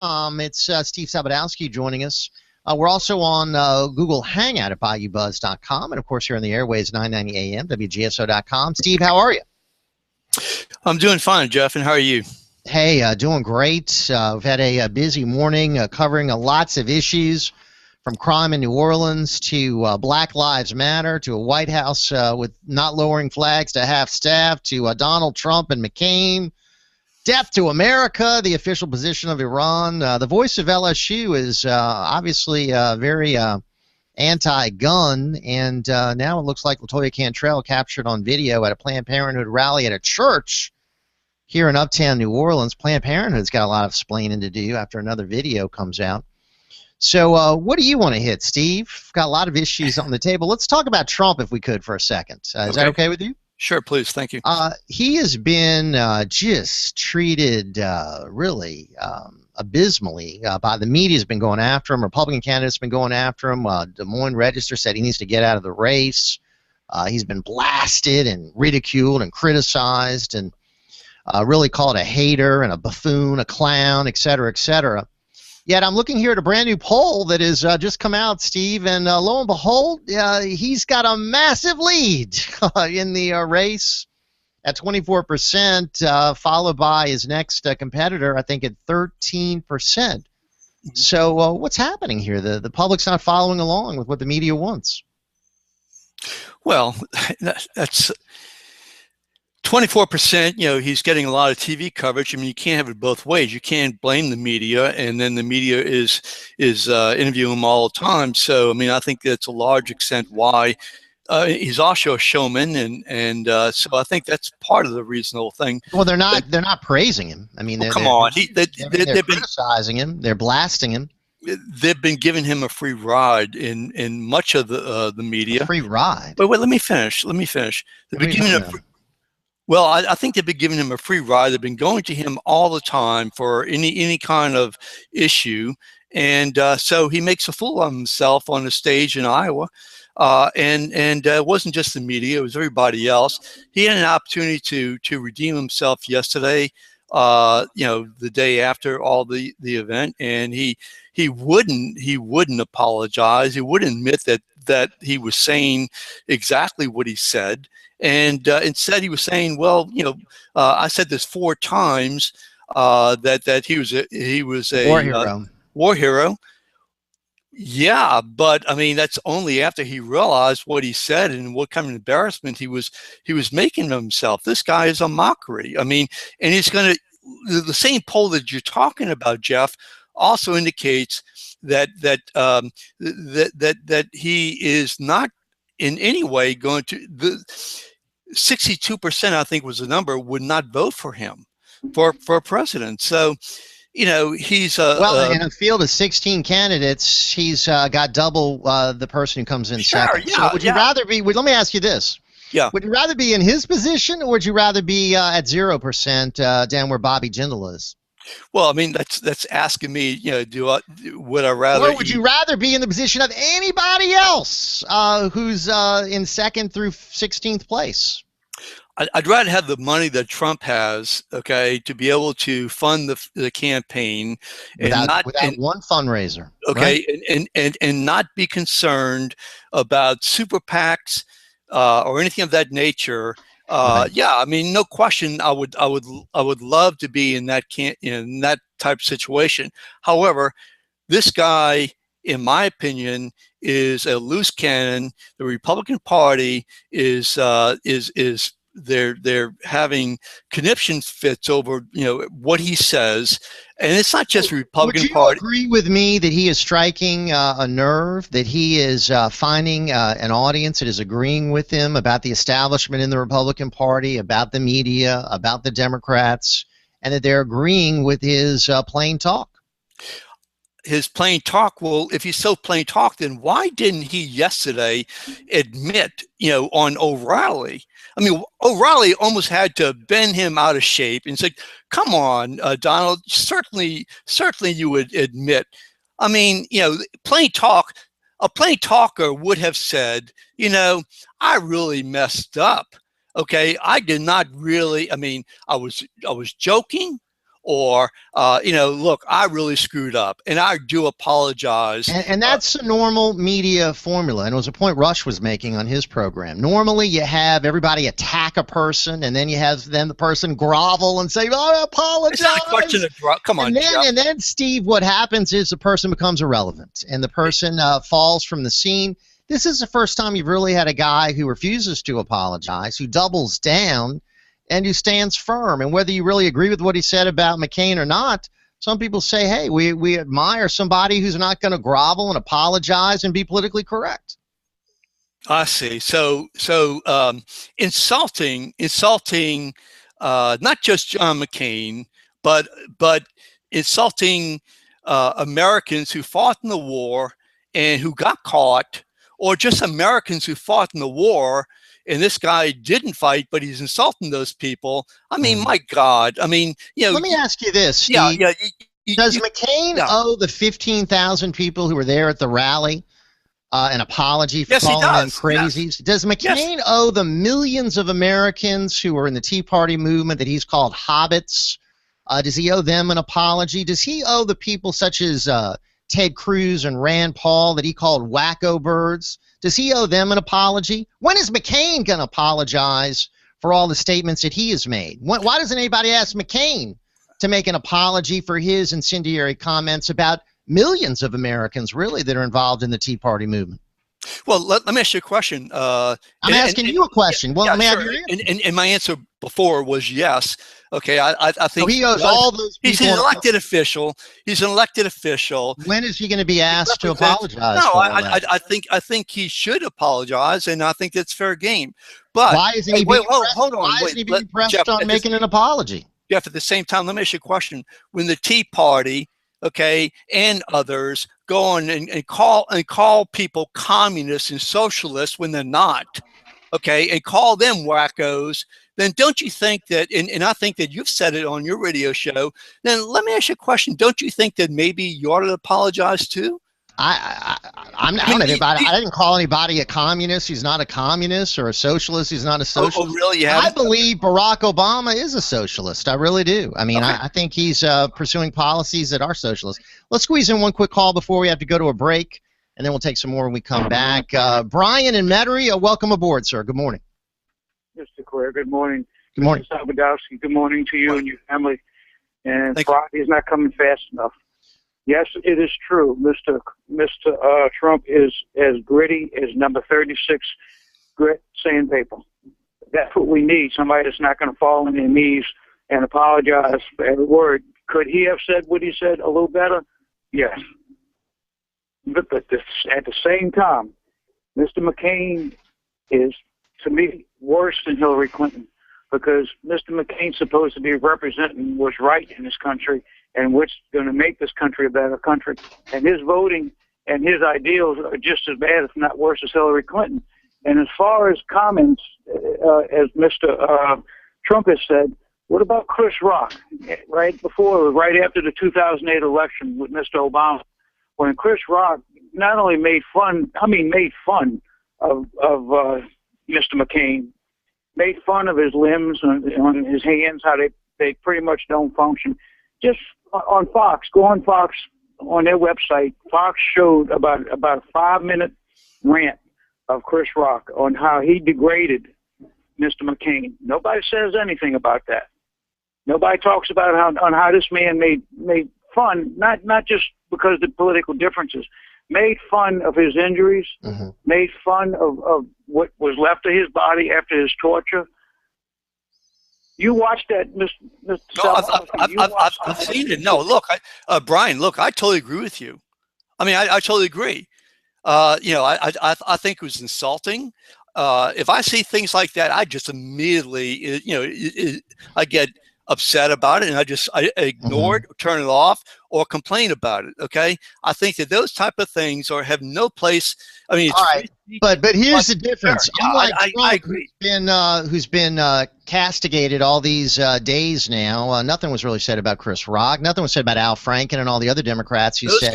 It's Steve Sabludowsky joining us. We're also on Google Hangout at Bayoubuzz.com, and of course, here on the airways, 990 AM, WGSO.com. Steve, how are you? I'm doing fine, Jeff, and how are you? Hey, doing great. We've had a busy morning covering lots of issues, from crime in New Orleans to Black Lives Matter to a White House with not lowering flags to half staff to Donald Trump and McCain. Death to America, the official position of Iran. The voice of LSU is obviously very anti-gun, and now it looks like LaToya Cantrell captured on video at a Planned Parenthood rally at a church here in Uptown New Orleans. Planned Parenthood's got a lot of explaining to do after another video comes out. So what do you want to hit, Steve? We've got a lot of issues on the table. Let's talk about Trump if we could for a second. Is that okay with you? Sure, please. Thank you. He has been just treated really abysmally by the media. Has been going after him. Republican candidates been going after him. Des Moines Register said he needs to get out of the race. He's been blasted and ridiculed and criticized and really called a hater and a buffoon, a clown, et cetera, et cetera. Yet I'm looking here at a brand new poll that has just come out, Steve, and lo and behold, he's got a massive lead in the race at 24%, followed by his next competitor, I think, at 13%. So what's happening here? The public's not following along with what the media wants. Well, that's 24%, you know, he's getting a lot of TV coverage. I mean, you can't have it both ways. You can't blame the media, and then the media is interviewing him all the time. So, I mean, I think that's a large extent why he's also a showman, and so I think that's part of the reasonable thing. Well, they're not praising him. I mean, come on, they're criticizing him. They're blasting him. They've been giving him a free ride in much of the media. A free ride. Wait, let me finish. They've been giving him. Well, I think they've been giving him a free ride. They've been going to him all the time for any kind of issue, and so he makes a fool of himself on the stage in Iowa. And it wasn't just the media; it was everybody else. He had an opportunity to redeem himself yesterday. You know, the day after all the event, and he wouldn't apologize. He wouldn't admit that he was saying exactly what he said. And instead, he was saying, "Well, you know, I said this 4 times that he was a war hero." War hero. Yeah, but I mean, that's only after he realized what he said and what kind of embarrassment he was making of himself. This guy is a mockery. I mean, and he's going to the same poll that you're talking about, Jeff, also indicates that he is not in any way going to 62%, I think was the number, would not vote for him for president. So, you know, he's well, in a field of 16 candidates, he's got double the person who comes in second. Yeah, so would you rather be? Let me ask you this: Yeah, would you rather be in his position, or would you rather be at 0% down where Bobby Jindal is? Well, I mean, that's asking me, you know, would I rather? Or would you rather be in the position of anybody else who's in 2nd through 16th place? I'd rather have the money that Trump has, okay, to be able to fund the campaign without one fundraiser, okay, right? and not be concerned about super PACs or anything of that nature. Right. Yeah, I mean, no question. I would love to be in that type of situation. However, this guy, in my opinion, is a loose cannon. The Republican Party is they're having conniption fits over, you know, what he says, and it's not just the Republican Party. Would you agree with me that he is striking a nerve, that he is finding an audience that is agreeing with him about the establishment in the Republican Party, about the media, about the Democrats, and that they're agreeing with his plain talk? His plain talk. Well, if he's so plain talk, then why didn't he yesterday admit, you know, on O'Reilly? I mean, O'Reilly almost had to bend him out of shape and say, "Come on, Donald, certainly you would admit." I mean, you know, plain talk. A plain talker would have said, you know, I really messed up. Okay, I did not really. I mean, I was joking, or look, I really screwed up, and I do apologize. And that's a normal media formula, and it was a point Rush was making on his program. Normally, you have everybody attack a person, and then you have the person grovel and say, "Oh, I apologize." It's not a question of come on, and then, Steve, what happens is the person becomes irrelevant, and the person falls from the scene. This is the first time you've really had a guy who refuses to apologize, who doubles down, and who stands firm. And whether you really agree with what he said about McCain or not, some people say, hey, we admire somebody who's not going to grovel and apologize and be politically correct. I see. So insulting not just John McCain, but insulting Americans who fought in the war and who got caught, or just Americans who fought in the war, and this guy didn't fight, but he's insulting those people. I mean, my God. I mean, Let me ask you this, Steve. Does McCain owe the 15,000 people who were there at the rally an apology for calling them crazies? Yes. Does McCain owe the millions of Americans who were in the Tea Party movement that he's called hobbits? Does he owe them an apology? Does he owe the people such as Ted Cruz and Rand Paul that he called wacko birds? Does he owe them an apology? When is McCain going to apologize for all the statements that he has made? Why doesn't anybody ask McCain to make an apology for his incendiary comments about millions of Americans, really, that are involved in the Tea Party movement? Well, let me ask you a question. I'm asking you a question. Well, let me have your answer. And my answer before was yes. Okay, I think he owes all those people. He's an elected official. He's an elected official. When is he going to be asked to apologize? No, I think he should apologize, and I think that's fair game. But why isn't he being pressed on making an apology? Jeff, at the same time, let me ask you a question. When the Tea Party, okay, and others go on and call people communists and socialists when they're not, okay, and call them wackos, then don't you think that, and I think that you've said it on your radio show, then let me ask you a question. Don't you think that maybe you ought to apologize too? I didn't call anybody a communist. He's not a communist, or a socialist. He's not a socialist. Oh, really? I believe Barack Obama is a socialist. I really do. I mean, okay. I think he's pursuing policies that are socialist. Let's squeeze in one quick call before we have to go to a break, and then we'll take some more when we come back. Brian in Metairie, welcome aboard, sir. Good morning. Mr. Crouere, good morning. Good morning. Mr. Sabludowsky, good morning to you and your family. And Friday's not coming fast enough. Yes, it is true. Mr. Trump is as gritty as number 36 grit sandpaper. That's what we need, somebody that's not going to fall on their knees and apologize for every word. Could he have said what he said a little better? Yes. But at the same time, Mr. McCain is, to me, worse than Hillary Clinton, because Mr. McCain's supposed to be representing what's right in this country and what's going to make this country a better country. And his voting and his ideals are just as bad, if not worse, as Hillary Clinton. And as far as comments, as Mr. Trump has said, what about Chris Rock? Right after the 2008 election with Mr. Obama, when Chris Rock not only made fun of Mr. McCain, made fun of his limbs on his hands, how they pretty much don't function. Just on Fox, go on Fox, on their website, Fox showed about a 5-minute rant of Chris Rock on how he degraded Mr. McCain. Nobody says anything about that. Nobody talks about how this man made fun, not just because of the political differences, made fun of his injuries, made fun of what was left of his body after his torture. You watched that, Mr. No, I've seen it. No, look, Brian, look, I totally agree with you. I mean, I totally agree. I think it was insulting. If I see things like that, I just immediately, I get upset about it, and I ignore it, turn it off, or complain about it. Okay, I think that those type of things have no place. I mean, all right, but here's the difference. Unlike I Trump, agree. Who's been castigated all these days now, nothing was really said about Chris Rock. Nothing was said about Al Franken and all the other Democrats who said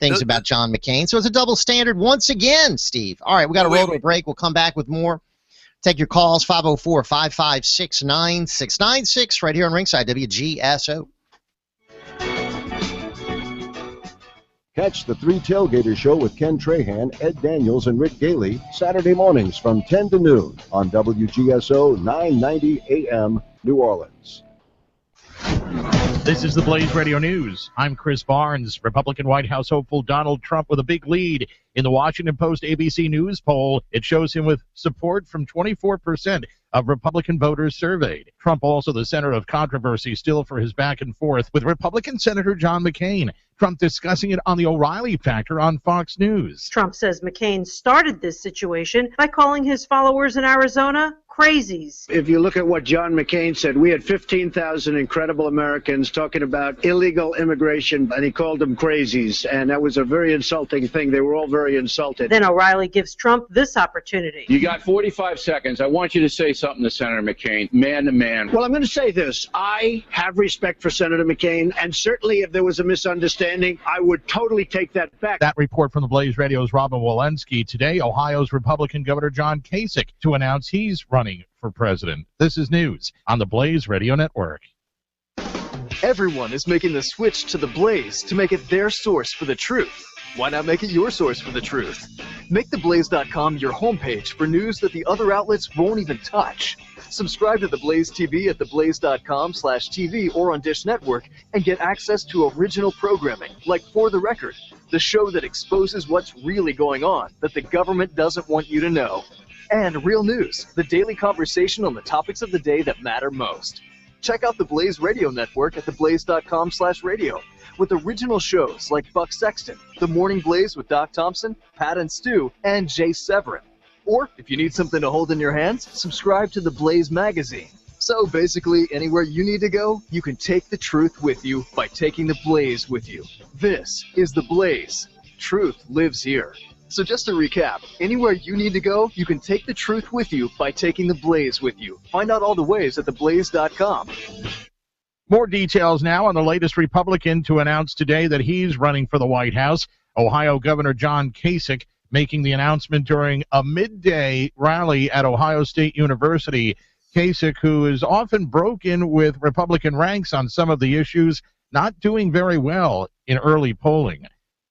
things about John McCain. So it's a double standard once again, Steve. All right, we got to roll to a break. We'll come back with more. Take your calls, 504-556-9696, right here on Ringside, WGSO. Catch the Three Tailgaters Show with Ken Trahan, Ed Daniels, and Rick Gailey Saturday mornings from 10 to noon on WGSO 990 AM, New Orleans. This is the Blaze Radio News. I'm Chris Barnes. Republican White House hopeful Donald Trump with a big lead. In the Washington Post ABC News poll, it shows him with support from 24% of Republican voters surveyed. Trump also the center of controversy still for his back and forth with Republican Senator John McCain. Trump discussing it on the O'Reilly Factor on Fox News. Trump says McCain started this situation by calling his followers in Arizona crazies. If you look at what John McCain said, we had 15,000 incredible Americans talking about illegal immigration, and he called them crazies, and that was a very insulting thing. They were all very insulted. Then O'Reilly gives Trump this opportunity. You got 45 seconds. I want you to say something to Senator McCain, man to man. Well, I'm going to say this. I have respect for Senator McCain, and certainly if there was a misunderstanding, I would totally take that back. That report from the Blaze Radio's Robin Walensky. Today, Ohio's Republican Governor John Kasich to announce he's running for president. This is news on the Blaze Radio Network. Everyone is making the switch to the Blaze to make it their source for the truth. Why not make it your source for the truth? Make theblaze.com your homepage for news that the other outlets won't even touch. Subscribe to The Blaze TV at theblaze.com/TV or on Dish Network and get access to original programming like For the Record, the show that exposes what's really going on that the government doesn't want you to know. And Real News, the daily conversation on the topics of the day that matter most. Check out the Blaze Radio Network at theblaze.com/radio with original shows like Buck Sexton, The Morning Blaze with Doc Thompson, Pat and Stu, and Jay Severin. Or, if you need something to hold in your hands, subscribe to the Blaze magazine. So basically, anywhere you need to go, you can take the truth with you by taking the Blaze with you. This is the Blaze. Truth lives here. So just to recap, anywhere you need to go, you can take the truth with you by taking the Blaze with you. Find out all the ways at theblaze.com. More details now on the latest Republican to announce today that he's running for the White House. Ohio Governor John Kasich making the announcement during a midday rally at Ohio State University. Kasich, who is often broken with Republican ranks on some of the issues, not doing very well in early polling.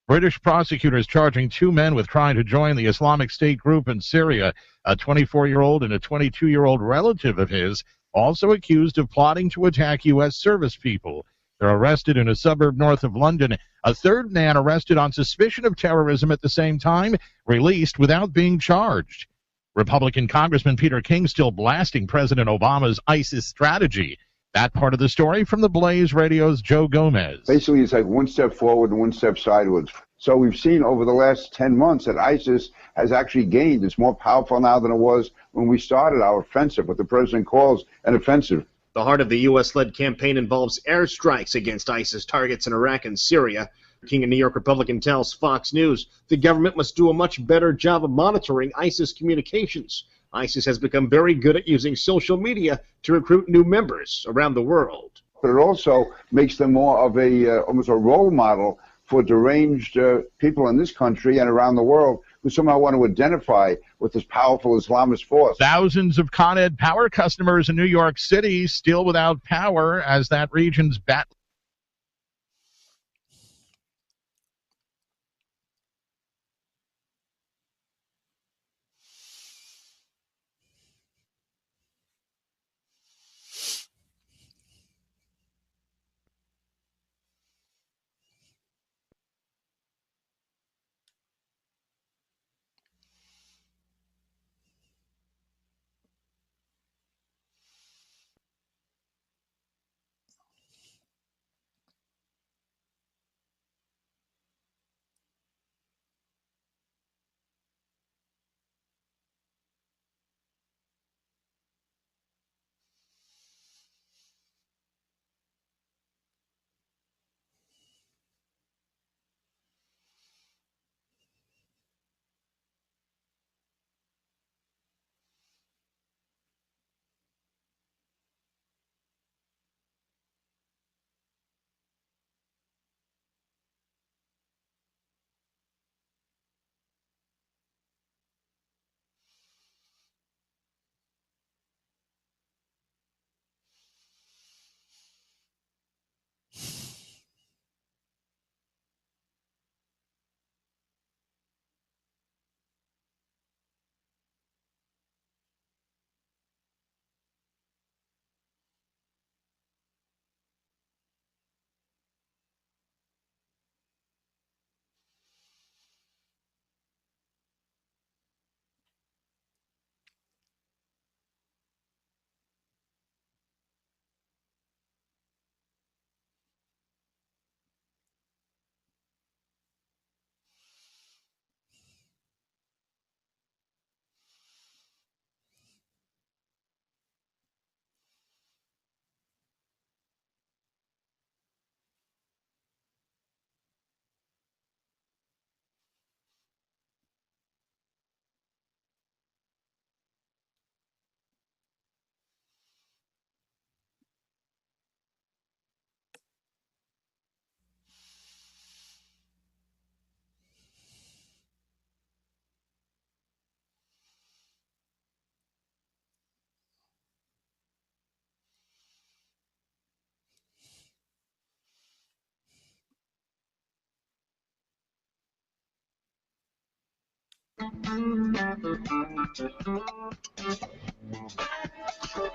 British prosecutors charging two men with trying to join the Islamic State group in Syria, a 24-year-old and a 22-year-old relative of his, also accused of plotting to attack U.S. service people. They're arrested in a suburb north of London. A third man arrested on suspicion of terrorism at the same time, released without being charged. Republican Congressman Peter King still blasting President Obama's ISIS strategy. That part of the story from the Blaze Radio's Joe Gomez. Basically, it's like one step forward and one step sideways. So we've seen over the last 10 months that ISIS has actually gained. It's more powerful now than it was when we started our offensive, what the president calls an offensive. The heart of the U.S.-led campaign involves airstrikes against ISIS targets in Iraq and Syria. King, a New York Republican, tells Fox News the government must do a much better job of monitoring ISIS communications. ISIS has become very good at using social media to recruit new members around the world. But it also makes them more of almost a role model for deranged people in this country and around the world who somehow want to identify with this powerful Islamist force. Thousands of Con Ed power customers in New York City still without power as that region's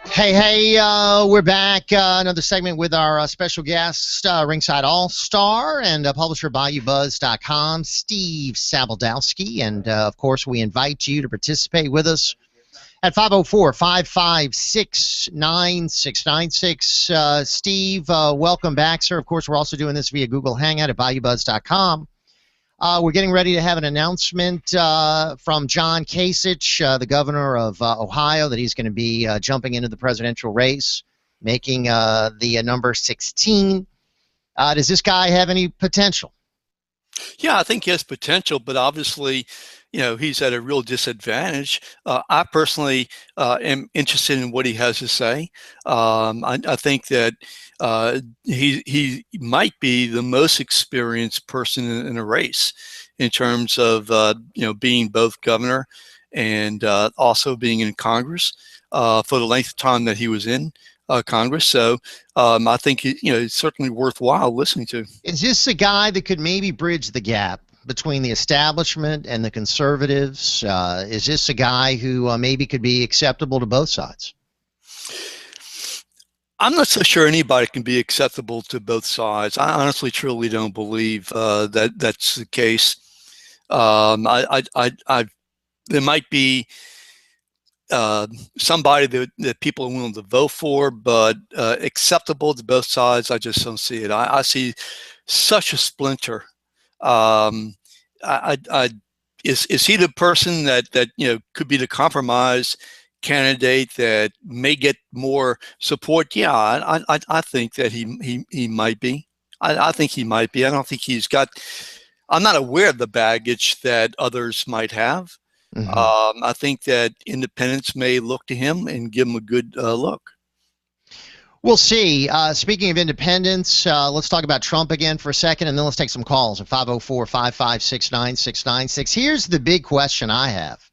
Hey, we're back. Another segment with our special guest, Ringside All-Star and publisher Bayoubuzz.com, Steve Sabludowsky. And, of course, we invite you to participate with us at 504-556-9696. Steve, welcome back, sir. Of course, we're also doing this via Google Hangout at Bayoubuzz.com. We're getting ready to have an announcement from John Kasich, the governor of Ohio, that he's going to be jumping into the presidential race, making the number 16. Does this guy have any potential? Yeah, I think he has potential, but obviously, he's at a real disadvantage. I personally am interested in what he has to say. I think that he might be the most experienced person in a race in terms of being both governor and also being in Congress for the length of time that he was in Congress. So I think it's certainly worthwhile listening to. Is this a guy that could maybe bridge the gap between the establishment and the conservatives? Is this a guy who maybe could be acceptable to both sides? I'm not so sure anybody can be acceptable to both sides. I honestly, truly don't believe that that's the case. There might be somebody that people are willing to vote for, but acceptable to both sides, I just don't see it. I see such a splinter. Is he the person that could be the compromise candidate that may get more support? Yeah, I think that he might be. I think he might be. I don't think he's got. I'm not aware of the baggage that others might have. Mm-hmm. I think that independents may look to him and give him a good look. We'll see. Speaking of independents, let's talk about Trump again for a second, and then let's take some calls at 504-556-9696. Here's the big question I have.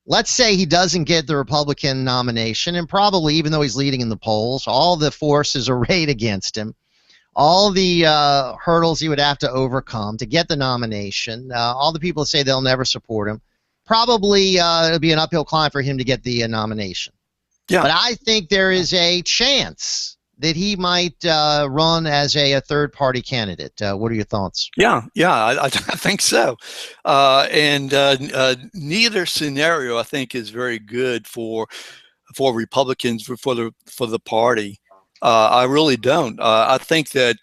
Let's say he doesn't get the Republican nomination, and probably, even though he's leading in the polls, all the forces arrayed against him, all the hurdles he would have to overcome to get the nomination, all the people say they'll never support him, probably it'll be an uphill climb for him to get the nomination. Yeah. But I think there is a chance that he might run as a third-party candidate. What are your thoughts? Yeah, I think so. And neither scenario, I think, is very good for Republicans, for the party. I really don't. I think that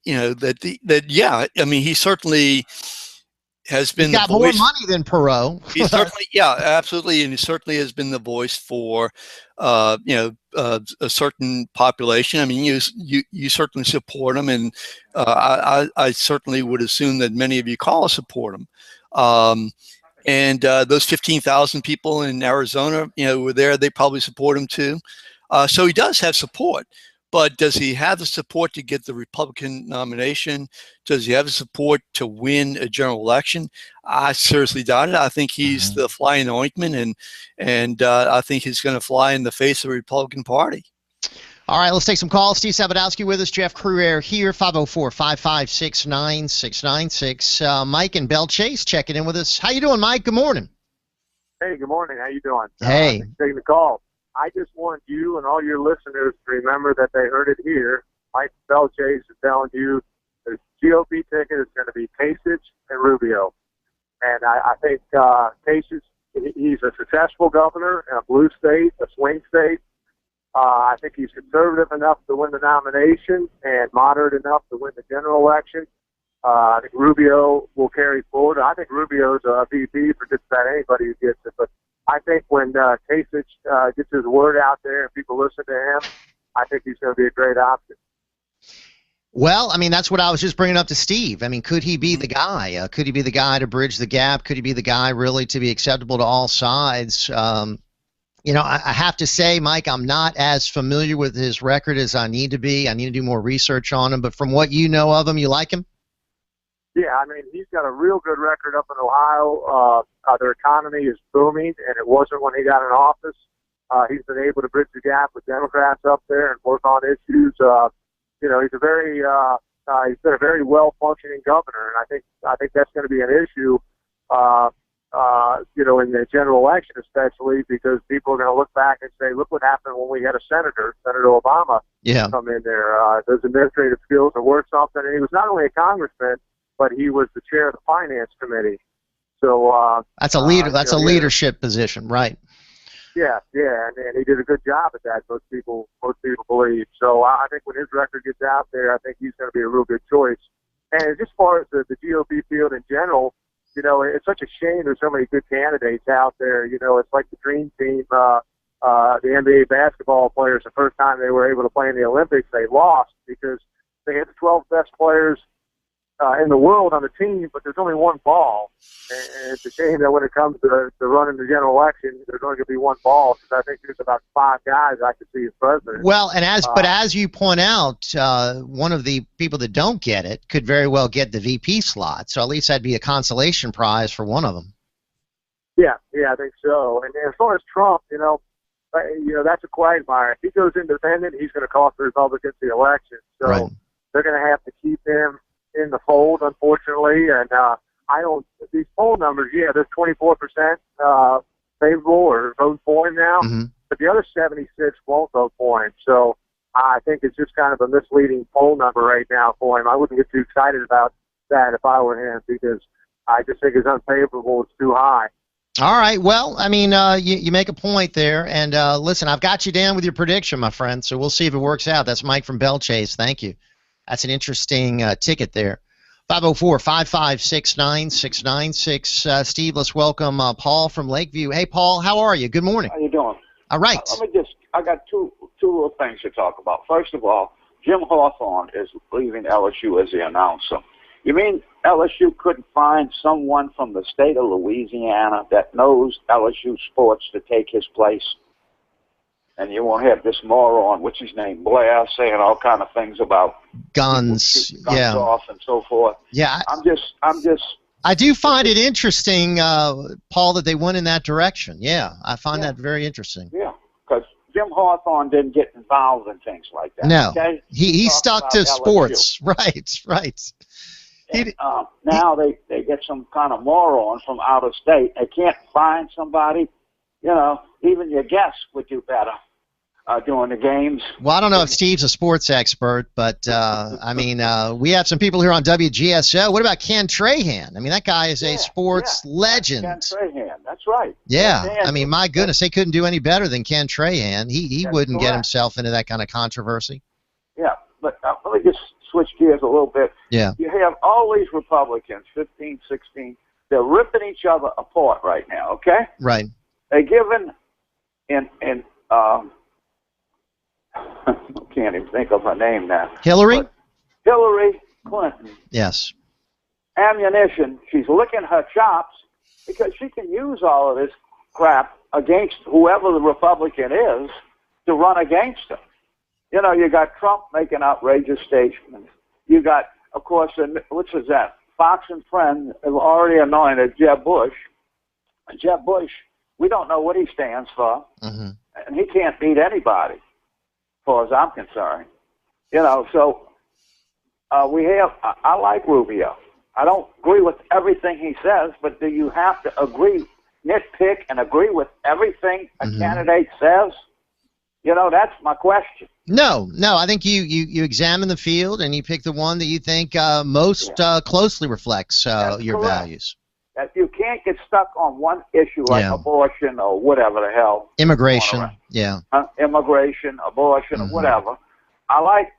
he certainly has been got more money than Perot. He certainly, yeah, absolutely, and he certainly has been the voice for, a certain population. I mean, you certainly support him, and I certainly would assume that many of you call support him. And those 15,000 people in Arizona, were there. They probably support him too. So he does have support. But does he have the support to get the Republican nomination? Does he have the support to win a general election? I seriously doubt it. I think he's the fly in the ointment, and I think he's going to fly in the face of the Republican Party. All right, let's take some calls. Steve Sabludowsky with us. Jeff Crouere here, 504-556-9696. Mike and Bell Chase checking in with us. How you doing, Mike? Good morning. Hey, good morning. How you doing? Hey. Taking the call. I just want you and all your listeners to remember that they heard it here. Mike Belchase is telling you the GOP ticket is going to be Kasich and Rubio. And I think Kasich, he's a successful governor in a blue state, a swing state. I think he's conservative enough to win the nomination and moderate enough to win the general election. I think Rubio will carry forward. I think Rubio's a VP for just about anybody who gets it. But I think when Kasich gets his word out there and people listen to him, I think he's going to be a great option. Well, I mean, that's what I was just bringing up to Steve. I mean, could he be the guy? Could he be the guy to bridge the gap? Could he be the guy really to be acceptable to all sides? I have to say, Mike, I'm not as familiar with his record as I need to be. I need to do more research on him. But from what you know of him, you like him? Yeah, I mean, he's got a real good record up in Ohio. Their economy is booming, and it wasn't when he got in office. He's been able to bridge the gap with Democrats up there and work on issues. He's been a very well-functioning governor, and I think that's going to be an issue in the general election, especially because people are going to look back and say, look what happened when we had a Senator Obama, come in there. Those administrative skills are worth something. And he was not only a congressman, but he was the chair of the Finance Committee. So that's a leader. That's a leadership position, right? Yeah, and he did a good job at that. Most people believe. So I think when his record gets out there, I think he's going to be a real good choice. And as far as the GOP field in general, it's such a shame there's so many good candidates out there. It's like the dream team, the NBA basketball players. The first time they were able to play in the Olympics, they lost because they had the 12 best players in the world on the team, but there's only one ball. And it's a shame that when it comes to running the general election, there's only going to be one ball, because I think there's about 5 guys I could see as president. Well, and as you point out, one of the people that don't get it could very well get the VP slot. So at least that'd be a consolation prize for one of them. Yeah, I think so. And as far as Trump, that's a quagmire. If he goes independent, he's going to cost the Republicans the election. So they're going to have to keep him in the fold, unfortunately. And these poll numbers, there's 24% favorable or vote for him now, but the other 76 won't vote for him. So I think it's just kind of a misleading poll number right now for him. I wouldn't get too excited about that if I were him, because I just think it's unfavorable. It's too high. All right. Well, I mean, you make a point there. And listen, I've got you down with your prediction, my friend, so we'll see if it works out. That's Mike from Bell Chase. Thank you. That's an interesting ticket there. 504-556-9696. Steve, let's welcome Paul from Lakeview. Hey, Paul, how are you? Good morning. How you doing? All right. I got two little things to talk about. First of all, Jim Hawthorne is leaving LSU as the announcer. You mean LSU couldn't find someone from the state of Louisiana that knows LSU sports to take his place? And you won't have this moron, what's his name, Blair, saying all kind of things about guns off and so forth. Yeah, I do find it interesting, Paul, that they went in that direction. Yeah, I find that very interesting. Yeah, because Jim Hawthorne didn't get involved in things like that. No, okay? he stuck to sports. Right. And, now they get some kind of moron from out of state. They can't find somebody. Even your guests would do better during the games. Well, I don't know if Steve's a sports expert, but I mean, we have some people here on WGSO. What about Ken Trahan? I mean, that guy is a sports legend. Ken Trahan, that's right. Yeah, I mean, my goodness, they couldn't do any better than Ken Trahan. He wouldn't get himself into that kind of controversy. Yeah, but let me just switch gears a little bit. Yeah. You have all these Republicans, 15, 16, they're ripping each other apart right now, okay? Right. They're given I can't even think of her name now. Hillary Clinton. Yes. Ammunition. She's licking her chops because she can use all of this crap against whoever the Republican is to run against her. You got Trump making outrageous statements. You got, of course, what's that? Fox and Friend have already anointed Jeb Bush. And Jeb Bush, we don't know what he stands for, and he can't beat anybody, as far as I'm concerned. So we have. I like Rubio. I don't agree with everything he says, but do you have to nitpick and agree with everything a candidate says? That's my question. No. I think you examine the field and you pick the one that you think most closely reflects your values. That you can't get stuck on one issue like abortion or whatever the hell. Immigration, immigration, abortion, or whatever. I like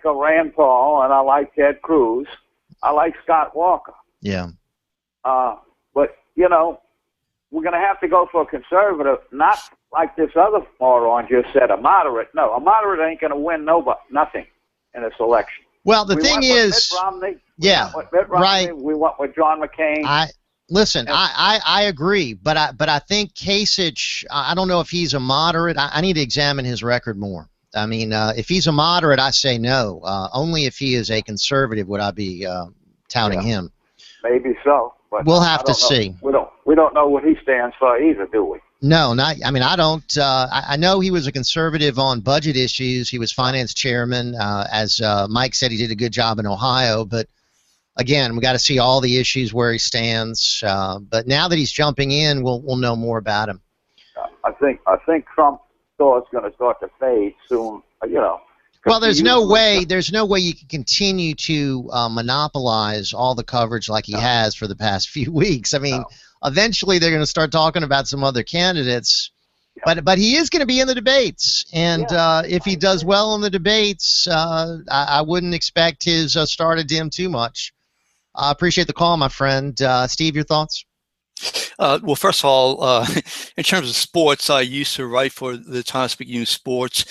Rand Paul and I like Ted Cruz. I like Scott Walker. Yeah. But we're going to have to go for a conservative, not like this other moron just said, a moderate. No, a moderate ain't going to win nothing in this election. Well, the thing is, Mitt Romney. Right. We went with John McCain. I agree, but I think Kasich, I don't know if he's a moderate. I need to examine his record more. I mean, if he's a moderate, I say no. Only if he is a conservative would I be touting him. Maybe so, but we'll have to see. We don't know what he stands for either, do we? No, I don't. I know he was a conservative on budget issues. He was finance chairman. As Mike said, he did a good job in Ohio, but again, we got to see all the issues where he stands. But now that he's jumping in, we'll know more about him. I think Trump's thought is going to start to fade soon. Well, there's no way you can continue to monopolize all the coverage like he has for the past few weeks. I mean, eventually they're going to start talking about some other candidates. But he is going to be in the debates, and if he does well in the debates, I wouldn't expect his star to dim too much. I appreciate the call, my friend. Steve, your thoughts? Well, first of all, in terms of sports, I used to write for the Times-Picayune sports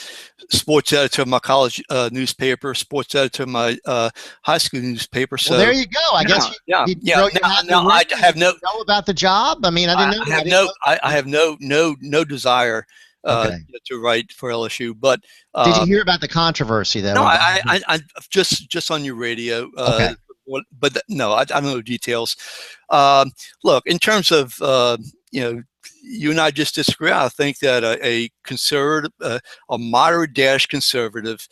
editor of my college newspaper, sports editor of my high school newspaper. So well, there you go. I guess Now I have no know about the job. I mean, I didn't know. I have no desire to write for LSU. But did you hear about the controversy though? No, I just on your radio. Okay. But no, I don't know details. Look, in terms of you and I just disagree. I think that a conservative, a moderate dash conservative,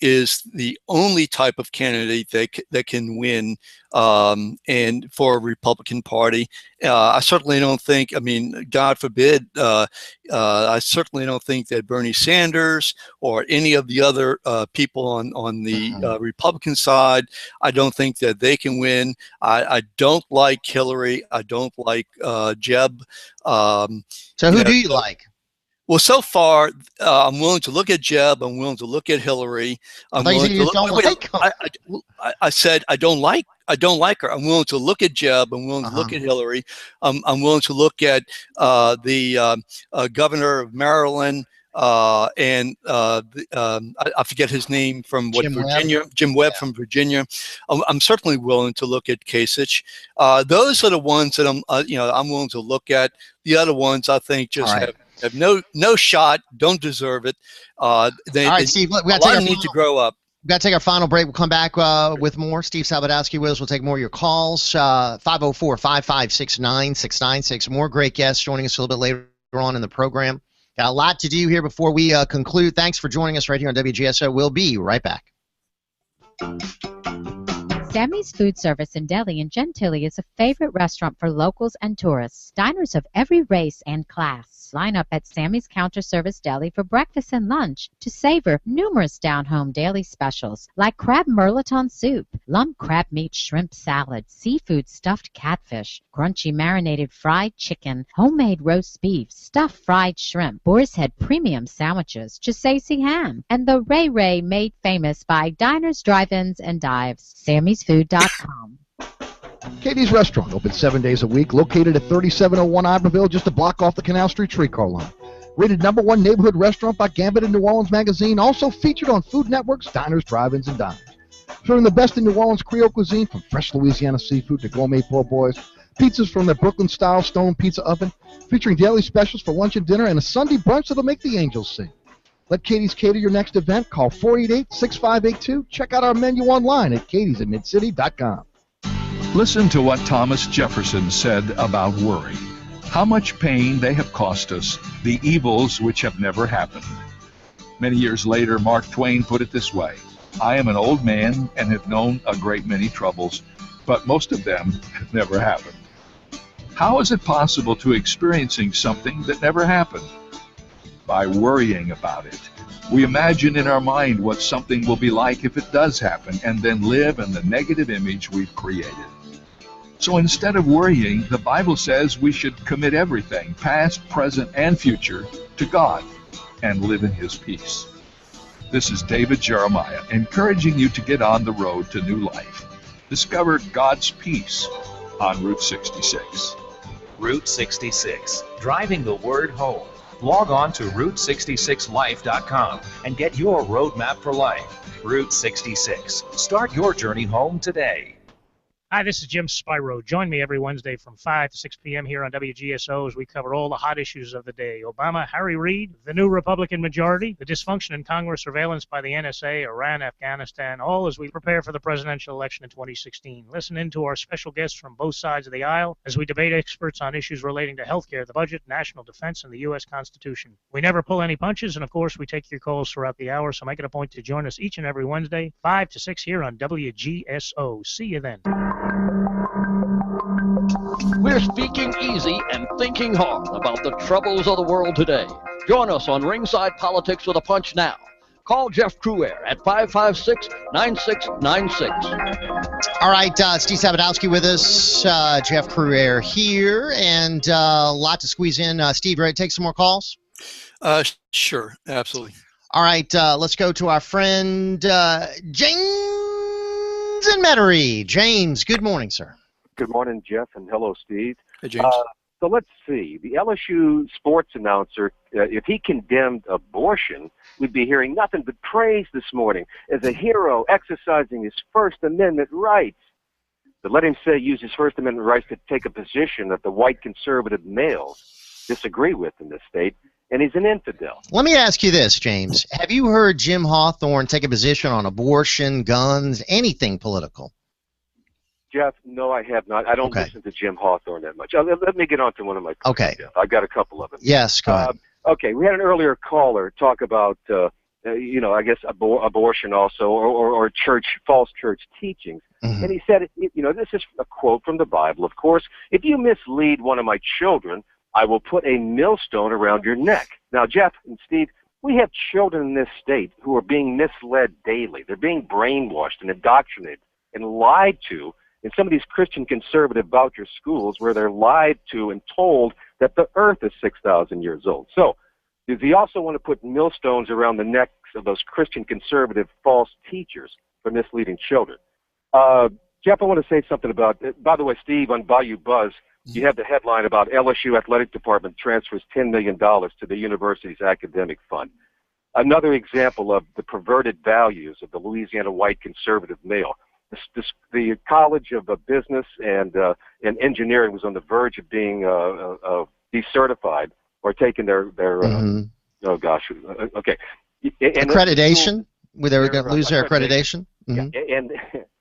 is the only type of candidate that can win, and for a Republican Party. I certainly don't think, I mean, God forbid, I certainly don't think that Bernie Sanders or any of the other people on the Republican side, I don't think that they can win. I don't like Hillary. I don't like Jeb. So who do you like? Well, so far, I'm willing to look at Jeb. I'm willing to look at Hillary. I said I don't like her. I'm willing to look at Jeb. I'm willing to look at Hillary. I'm willing to look at the governor of Maryland and I forget his name from Virginia. Jim Webb from Virginia. I'm certainly willing to look at Kasich. Those are the ones that I'm willing to look at. The other ones I think just have no shot, don't deserve it. All right, Steve, we need to grow up. We've got to take our final break. We'll come back with more. Steve Sabludowsky with us. We'll take more of your calls. 504-556-9696. More great guests joining us a little bit later on in the program. Got a lot to do here before we conclude. Thanks for joining us right here on WGSO. We'll be right back. Sammy's Food Service in Delhi and Gentilly is a favorite restaurant for locals and tourists. Diners of every race and class line up at Sammy's Counter Service Deli for breakfast and lunch to savor numerous down-home daily specials like crab merlaton soup, lump crab meat shrimp salad, seafood stuffed catfish, crunchy marinated fried chicken, homemade roast beef, stuffed fried shrimp, boar's head premium sandwiches, Chisaisi ham, and the Ray Ray made famous by diners, drive-ins, and dives. Sammy'sFood.com. Katie's Restaurant, open 7 days a week, located at 3701 Iberville, just a block off the Canal Street streetcar line. Rated #1 neighborhood restaurant by Gambit and New Orleans Magazine, also featured on Food Network's Diners, Drive-Ins, and Diners. Serving the best in New Orleans Creole cuisine, from fresh Louisiana seafood to gourmet po' boys, pizzas from their Brooklyn-style stone pizza oven, featuring daily specials for lunch and dinner, and a Sunday brunch that'll make the angels sing. Let Katie's cater your next event. Call 488-6582. Check out our menu online at katie'satmidcity.com. Listen to what Thomas Jefferson said about worry. How much pain they have cost us, the evils which have never happened. Many years later, Mark Twain put it this way: I am an old man and have known a great many troubles, but most of them have never happened. How is it possible to experiencing something that never happened? By worrying about it. We imagine in our mind what something will be like if it does happen, and then live in the negative image we've created. So instead of worrying, the Bible says we should commit everything, past, present, and future, to God and live in His peace. This is David Jeremiah, encouraging you to get on the road to new life. Discover God's peace on Route 66. Route 66, driving the word home. Log on to Route66Life.com and get your roadmap for life. Route 66. Start your journey home today. Hi, this is Jim Spyro. Join me every Wednesday from 5 to 6 p.m. here on WGSO as we cover all the hot issues of the day. Obama, Harry Reid, the new Republican majority, the dysfunction in Congress, surveillance by the NSA, Iran, Afghanistan, all as we prepare for the presidential election in 2016. Listen in to our special guests from both sides of the aisle as we debate experts on issues relating to healthcare, the budget, national defense, and the U.S. Constitution. We never pull any punches, and of course, we take your calls throughout the hour, so make it a point to join us each and every Wednesday, 5 to 6 here on WGSO. See you then. We're speaking easy and thinking hard about the troubles of the world today. Join us on Ringside Politics with a Punch now. Call Jeff Crouere at 556-9696. All right, Steve Sabludowsky with us, Jeff Crouere here, and a lot to squeeze in. Steve, ready to take some more calls? Sure, absolutely. All right, let's go to our friend James in Metairie. James, good morning, sir. Good morning, Jeff, and hello, Steve. Hey, James. So let's see. The LSU sports announcer, if he condemned abortion, we'd be hearing nothing but praise this morning as a hero exercising his First Amendment rights. But let him use his First Amendment rights to take a position that the white conservative males disagree with in this state, and he's an infidel. Let me ask you this, James. Have you heard Jim Hawthorne take a position on abortion, guns, anything political? Jeff, no, I have not. I don't listen to Jim Hawthorne that much. Let me get on to one of my points. Okay. Jeff. I got a couple of them. Yes, go ahead. Okay, we had an earlier caller talk about, I guess abortion also, or false church teachings. Mm-hmm. And he said, this is a quote from the Bible, of course. If you mislead one of my children, I will put a millstone around your neck. Now, Jeff and Steve, we have children in this state who are being misled daily. They're being brainwashed and indoctrinated and lied to in some of these Christian conservative voucher schools where they're lied to and told that the earth is 6,000 years old. So does he also want to put millstones around the necks of those Christian conservative false teachers for misleading children? Jeff, I want to say something about, by the way, Steve, on WBuzz, you have the headline about LSU Athletic Department transfers $10 million to the university's academic fund. Another example of the perverted values of the Louisiana white conservative male. The College of Business and Engineering was on the verge of being decertified or taking their oh gosh, okay. Accreditation? Were they going to lose their accreditation? Mm-hmm. Yeah, and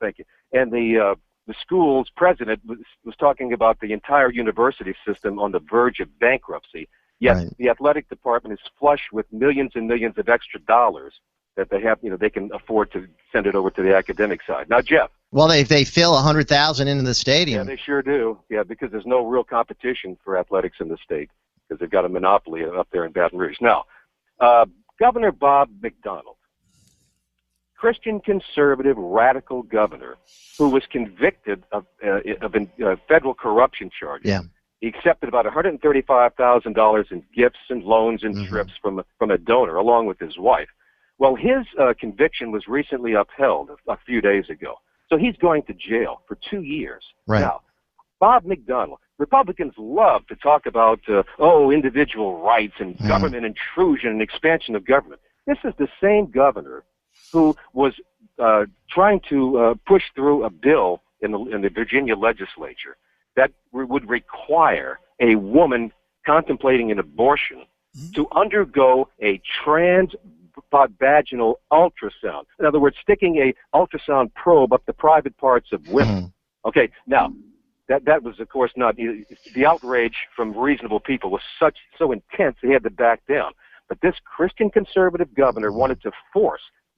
thank you. And the school's president was talking about the entire university system on the verge of bankruptcy. Yet the athletic department is flush with millions and millions of extra dollars that they have, they can afford to send it over to the academic side. Now, Jeff. Well, they fill 100,000 into the stadium. Yeah, they sure do. Yeah, because there's no real competition for athletics in the state because they've got a monopoly up there in Baton Rouge. Now, Governor Bob McDonnell, Christian conservative radical governor who was convicted of federal corruption charges. Yeah. He accepted about $135,000 in gifts and loans and trips from a donor along with his wife. Well, his conviction was recently upheld a few days ago. So he's going to jail for 2 years. Right. Now, Bob McDonnell, Republicans love to talk about, individual rights and government intrusion and expansion of government. This is the same governor who was trying to push through a bill in the Virginia legislature that would require a woman contemplating an abortion to undergo a transvaginal ultrasound. In other words, sticking a ultrasound probe up the private parts of women. Okay, now, that was, of course, not the outrage from reasonable people was so intense they had to back down. But this Christian conservative governor wanted to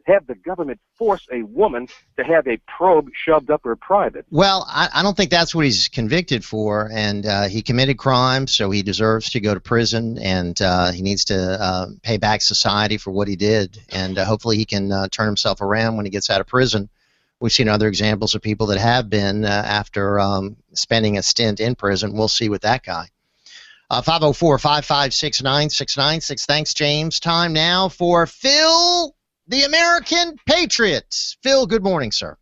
have the government force a woman to have a probe shoved up her private. Well, I don't think that's what he's convicted for, and he committed crime, so he deserves to go to prison, and he needs to pay back society for what he did, and hopefully he can turn himself around when he gets out of prison. We've seen other examples of people that have been after spending a stint in prison. We'll see with that guy. 504-556-9696. Thanks, James. Time now for Phil, the American Patriot. Phil, good morning, sir.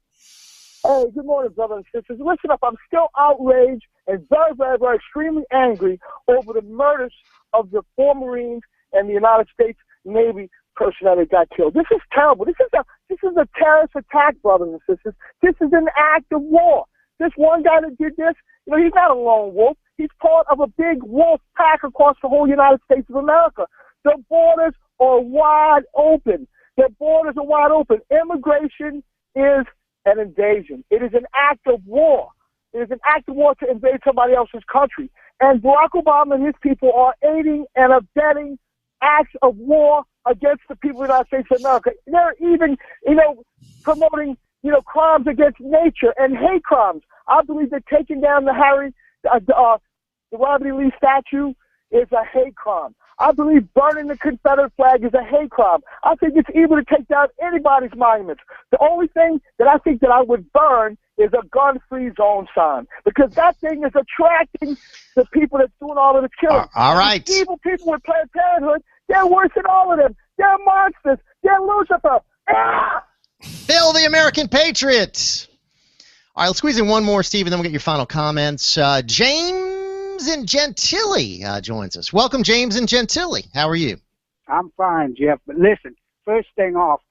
Hey, good morning, brothers and sisters. Listen up, I'm still outraged and very, very, very extremely angry over the murders of the 4 Marines and the United States Navy personnel that got killed. This is terrible. This is a terrorist attack, brothers and sisters. This is an act of war. This one guy that did this, he's not a lone wolf. He's part of a big wolf pack across the whole United States of America. The borders are wide open. The borders are wide open. Immigration is an invasion. It is an act of war. It is an act of war to invade somebody else's country. And Barack Obama and his people are aiding and abetting acts of war against the people of the United States of America. They're even, promoting, crimes against nature and hate crimes. I believe that taking down the Robert E. Lee statue is a hate crime. I believe burning the Confederate flag is a hate crime. I think it's evil to take down anybody's monuments. The only thing that I think that I would burn is a gun-free zone sign, because that thing is attracting the people that's doing all of the killing. All right. The evil people with Planned Parenthood, they're worse than all of them. They're monsters. They're Lucifer. Ah! Bill, the American Patriot. All right, let's squeeze in one more, Steve, and then we'll get your final comments. James and Gentili joins us. Welcome, James and Gentili. How are you? I'm fine, Jeff. But listen, first thing off,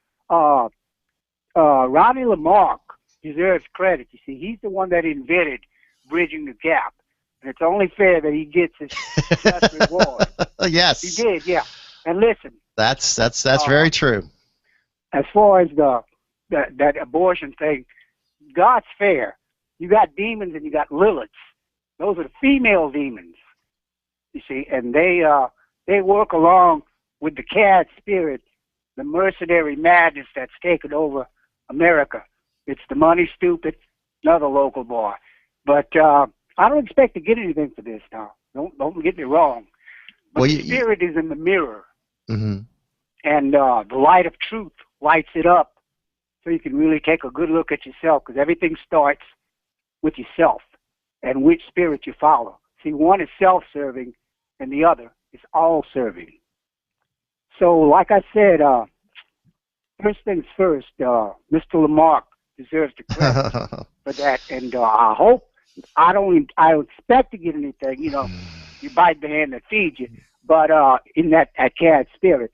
Ronnie Lamarck deserves credit. You see, he's the one that invented bridging the gap, and it's only fair that he gets his just reward. Yes, he did. Yeah, and listen, that's very true. As far as that abortion thing, God's fair. You got demons and you got Liliths. Those are the female demons, you see, and they work along with the cad spirit, the mercenary madness that's taken over America. It's the money stupid, another local boy. But I don't expect to get anything for this now. Don't get me wrong. But the spirit is in the mirror, mm-hmm. and the light of truth lights it up, so you can really take a good look at yourself, because everything starts with yourself and which spirit you follow. See, one is self-serving and the other is all-serving. So, like I said, first things first, Mr. Lamarck deserves the credit for that, and I hope, I don't expect to get anything, you bite the hand that feeds you, but in that cad spirit.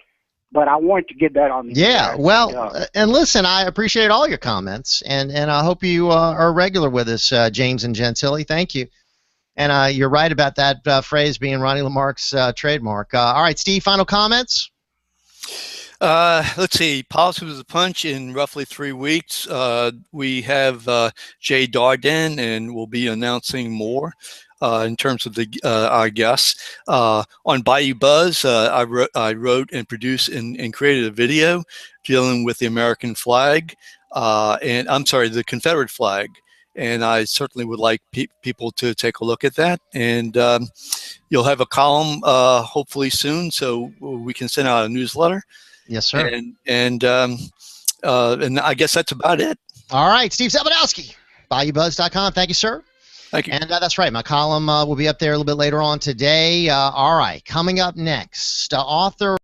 But I want to get that on the air. Well, and listen, I appreciate all your comments, and I hope you are regular with us, James and Gentili. Thank you. And you're right about that phrase being Ronnie Lamarck's trademark. All right, Steve, final comments? Let's see. Policy was a punch in roughly 3 weeks. We have Jay Darden, and we'll be announcing more. In terms of our guests. On WGSO-Bayoubuzz, I wrote and produced and created a video dealing with the American flag, and I'm sorry, the Confederate flag. And I certainly would like people to take a look at that. And you'll have a column hopefully soon, so we can send out a newsletter. Yes, sir. And I guess that's about it. All right, Steve Sabludowsky, BayoubBuzz.com. Thank you, sir. Thank you. And that's right. My column will be up there a little bit later on today. All right. Coming up next, author